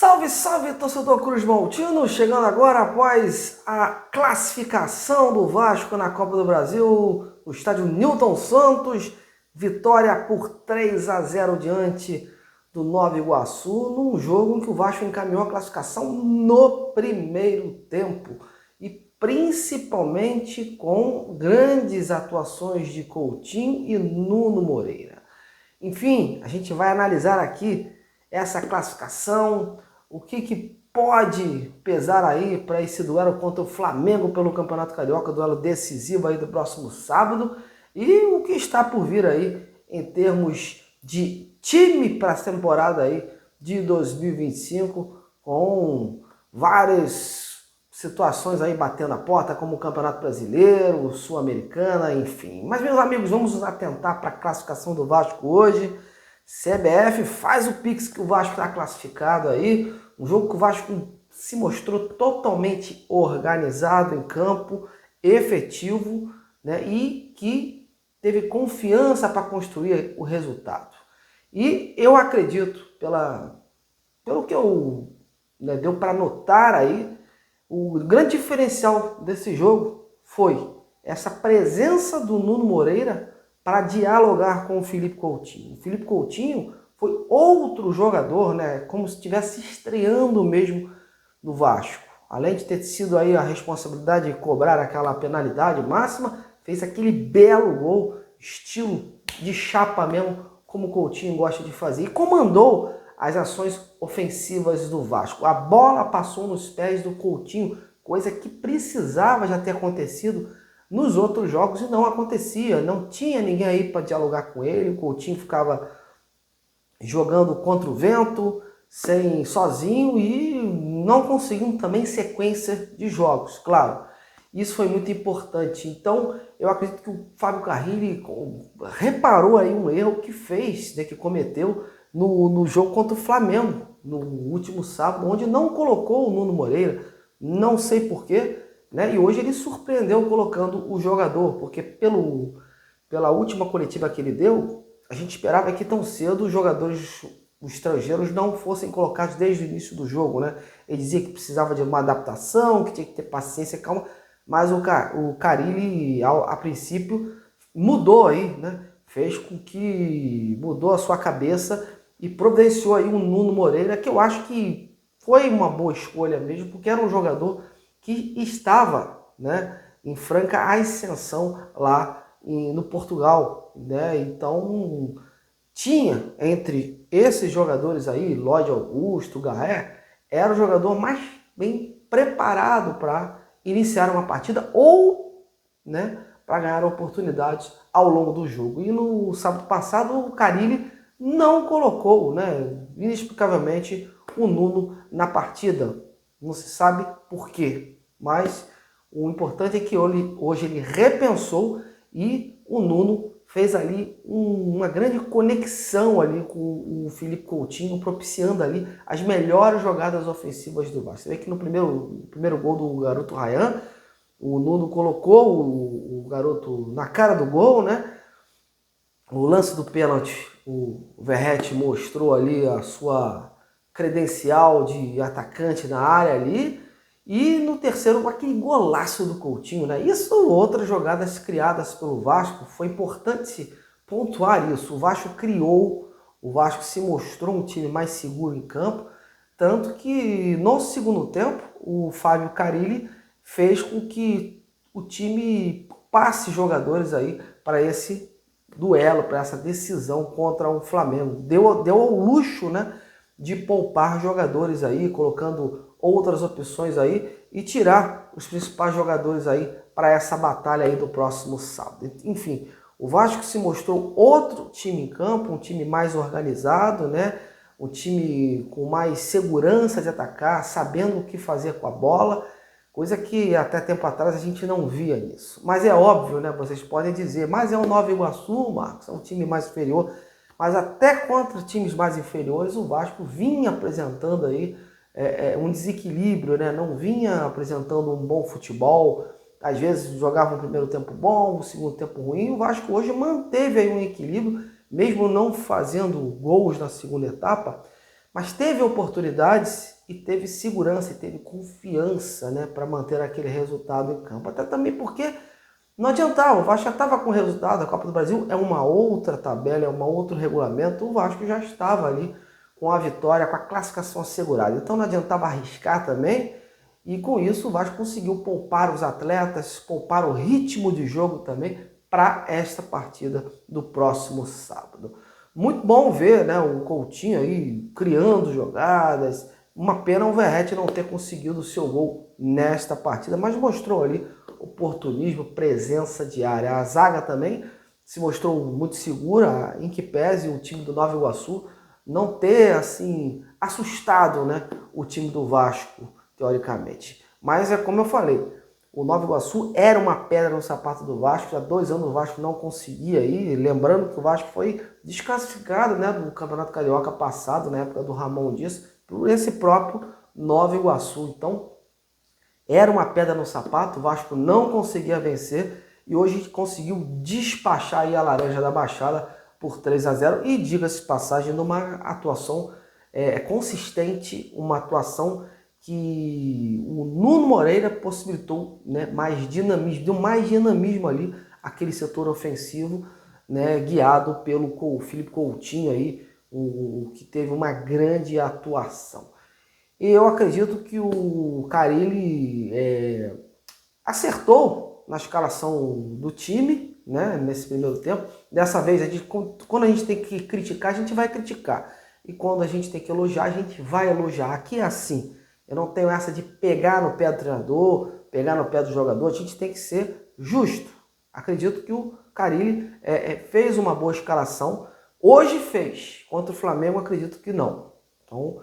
Salve, salve, torcedor Cruz Maltino! Chegando agora após a classificação do Vasco na Copa do Brasil, o estádio Newton Santos, vitória por 3-0 diante do Nova Iguaçu, num jogo em que o Vasco encaminhou a classificação no primeiro tempo, e principalmente com grandes atuações de Coutinho e Nuno Moreira. Enfim, a gente vai analisar aqui essa classificação, o que pode pesar aí para esse duelo contra o Flamengo pelo Campeonato Carioca, duelo decisivo aí do próximo sábado, e o que está por vir aí em termos de time para a temporada aí de 2025, com várias situações aí batendo a porta, como o Campeonato Brasileiro, Sul-Americana, enfim. Mas, meus amigos, vamos nos atentar para a classificação do Vasco hoje. CBF, faz o Pix que o Vasco está classificado aí. Um jogo que o Vasco se mostrou totalmente organizado em campo, efetivo, né? E que teve confiança para construir o resultado. E eu acredito, pelo que deu para notar aí, o grande diferencial desse jogo foi essa presença do Nuno Moreira para dialogar com o Felipe Coutinho. O Felipe Coutinho foi outro jogador, né, como se estivesse estreando mesmo no Vasco. Além de ter sido aí a responsabilidade de cobrar aquela penalidade máxima, fez aquele belo gol, estilo de chapa mesmo, como o Coutinho gosta de fazer, e comandou as ações ofensivas do Vasco. A bola passou nos pés do Coutinho, coisa que precisava já ter acontecido nos outros jogos e não acontecia, não tinha ninguém aí para dialogar com ele, o Coutinho ficava jogando contra o vento, sozinho, e não conseguindo também sequência de jogos, claro. Isso foi muito importante. Então, eu acredito que o Fábio Carrilli reparou aí um erro que fez, né, que cometeu no jogo contra o Flamengo, no último sábado, onde não colocou o Nuno Moreira, não sei porquê, né? E hoje ele surpreendeu colocando o jogador, porque pela última coletiva que ele deu, a gente esperava que tão cedo os jogadores os estrangeiros não fossem colocados desde o início do jogo, né? Ele dizia que precisava de uma adaptação, que tinha que ter paciência, calma, mas o Carrilli, a princípio, mudou aí, né? Fez com que mudou a sua cabeça e providenciou aí um Nuno Moreira, que eu acho que foi uma boa escolha mesmo, porque era um jogador que estava, né, em franca ascensão lá no Portugal, né? Então tinha entre esses jogadores aí, Lloyd Augusto, Garré, era o jogador mais bem preparado para iniciar uma partida ou, né, para ganhar oportunidades ao longo do jogo. E no sábado passado o Carrilli não colocou, né, inexplicavelmente, o Nuno na partida. Não se sabe por quê, mas o importante é que hoje ele repensou e o Nuno fez ali uma grande conexão ali com o Felipe Coutinho, propiciando ali as melhores jogadas ofensivas do Vasco. Você vê que no primeiro gol do garoto Ryan, o Nuno colocou o garoto na cara do gol, né? O lance do pênalti, o Verratti mostrou ali a sua credencial de atacante na área ali. E no terceiro, aquele golaço do Coutinho, né? Isso, outras jogadas criadas pelo Vasco, foi importante pontuar isso. O Vasco criou, o Vasco se mostrou um time mais seguro em campo, tanto que no segundo tempo, o Fábio Carrilli fez com que o time passe jogadores aí para esse duelo, para essa decisão contra o Flamengo. Deu ao luxo, né, de poupar jogadores aí, colocando outras opções aí e tirar os principais jogadores aí para essa batalha aí do próximo sábado. Enfim, o Vasco se mostrou outro time em campo, um time mais organizado, né? Um time com mais segurança de atacar, sabendo o que fazer com a bola, coisa que até tempo atrás a gente não via nisso. Mas é óbvio, né? Vocês podem dizer, mas é o Nova Iguaçu, Marcos, é um time mais inferior. Mas até contra times mais inferiores, o Vasco vinha apresentando aí um desequilíbrio, né? Não vinha apresentando um bom futebol. Às vezes jogava um primeiro tempo bom, um segundo tempo ruim. O Vasco hoje manteve aí um equilíbrio, mesmo não fazendo gols na segunda etapa, Mas teve oportunidades e teve segurança e teve confiança, né, para manter aquele resultado em campo. Até também porque não adiantava, o Vasco já estava com o resultado, a Copa do Brasil é uma outra tabela, é um outro regulamento, o Vasco já estava ali com a vitória, com a classificação assegurada. Então não adiantava arriscar também, e com isso o Vasco conseguiu poupar os atletas, poupar o ritmo de jogo também para esta partida do próximo sábado. Muito bom ver, né, o Coutinho aí criando jogadas. Uma pena o Verratti não ter conseguido o seu gol nesta partida, mas mostrou ali oportunismo, presença diária. A zaga também se mostrou muito segura, em que pese o time do Nova Iguaçu não ter assim assustado, né, o time do Vasco, teoricamente. Mas é como eu falei, o Nova Iguaçu era uma pedra no sapato do Vasco, há 2 anos o Vasco não conseguia ir, lembrando que o Vasco foi desclassificado, né, do Campeonato Carioca passado, na época do Ramon Dias, por esse próprio Nova Iguaçu. Então, era uma pedra no sapato, o Vasco não conseguia vencer e hoje conseguiu despachar aí a Laranja da Baixada por 3-0 e, diga-se de passagem, numa atuação consistente, uma atuação que o Nuno Moreira possibilitou, né, mais dinamismo, deu mais dinamismo ali aquele setor ofensivo, né, guiado pelo Felipe Coutinho aí, que teve uma grande atuação. E eu acredito que o Carille acertou na escalação do time, né, nesse primeiro tempo. Dessa vez, quando a gente tem que criticar, a gente vai criticar. E quando a gente tem que elogiar, a gente vai elogiar. Aqui é assim. Eu não tenho essa de pegar no pé do treinador, pegar no pé do jogador. A gente tem que ser justo. Acredito que o Carille fez uma boa escalação. Hoje fez. Contra o Flamengo, acredito que não. Então,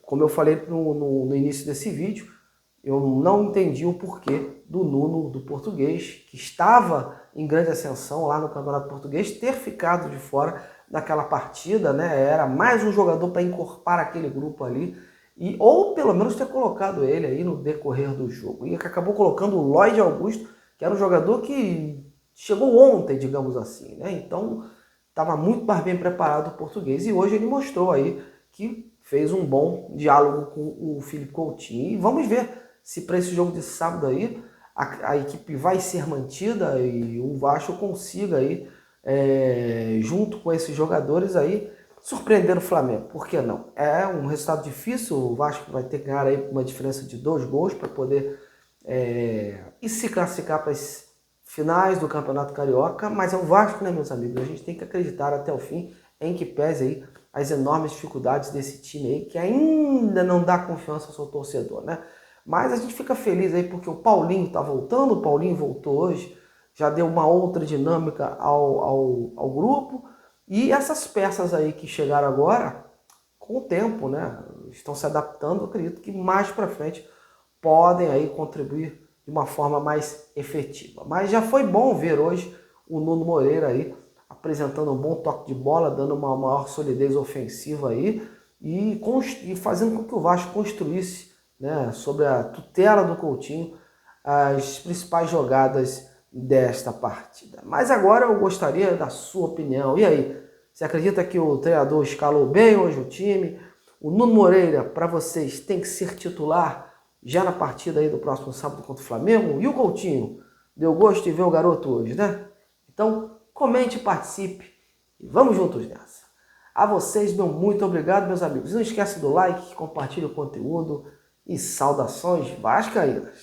como eu falei no início desse vídeo, eu não entendi o porquê do Nuno, do português, que estava em grande ascensão lá no Campeonato Português, ter ficado de fora daquela partida, né? Era mais um jogador para encorpar aquele grupo ali, ou pelo menos ter colocado ele aí no decorrer do jogo. E acabou colocando o Lloyd Augusto, que era um jogador que chegou ontem, digamos assim, né? Então, estava muito mais bem preparado o português. E hoje ele mostrou aí que fez um bom diálogo com o Felipe Coutinho. E vamos ver se para esse jogo de sábado aí a equipe vai ser mantida e o Vasco consiga aí, junto com esses jogadores aí, surpreender o Flamengo. Por que não? É um resultado difícil, o Vasco vai ter que ganhar aí uma diferença de 2 gols para poder e se classificar para as finais do Campeonato Carioca, mas é o Vasco, né, meus amigos? A gente tem que acreditar até o fim, em que pese aí as enormes dificuldades desse time aí, que ainda não dá confiança ao seu torcedor, né? Mas a gente fica feliz aí porque o Paulinho tá voltando, o Paulinho voltou hoje, já deu uma outra dinâmica ao grupo, e essas peças aí que chegaram agora, com o tempo, né, estão se adaptando, eu acredito que mais para frente podem aí contribuir de uma forma mais efetiva. Mas já foi bom ver hoje o Nuno Moreira aí apresentando um bom toque de bola, dando uma maior solidez ofensiva aí e fazendo com que o Vasco construísse, né, sobre a tutela do Coutinho, as principais jogadas desta partida. Mas agora eu gostaria da sua opinião. E aí, você acredita que o treinador escalou bem hoje o time? O Nuno Moreira, para vocês, tem que ser titular já na partida aí do próximo sábado contra o Flamengo? E o Coutinho? Deu gosto de ver o garoto hoje, né? Então, comente, participe e vamos juntos nessa. A vocês, meu muito obrigado, meus amigos. Não esquece do like, compartilhe o conteúdo e saudações vascaínas.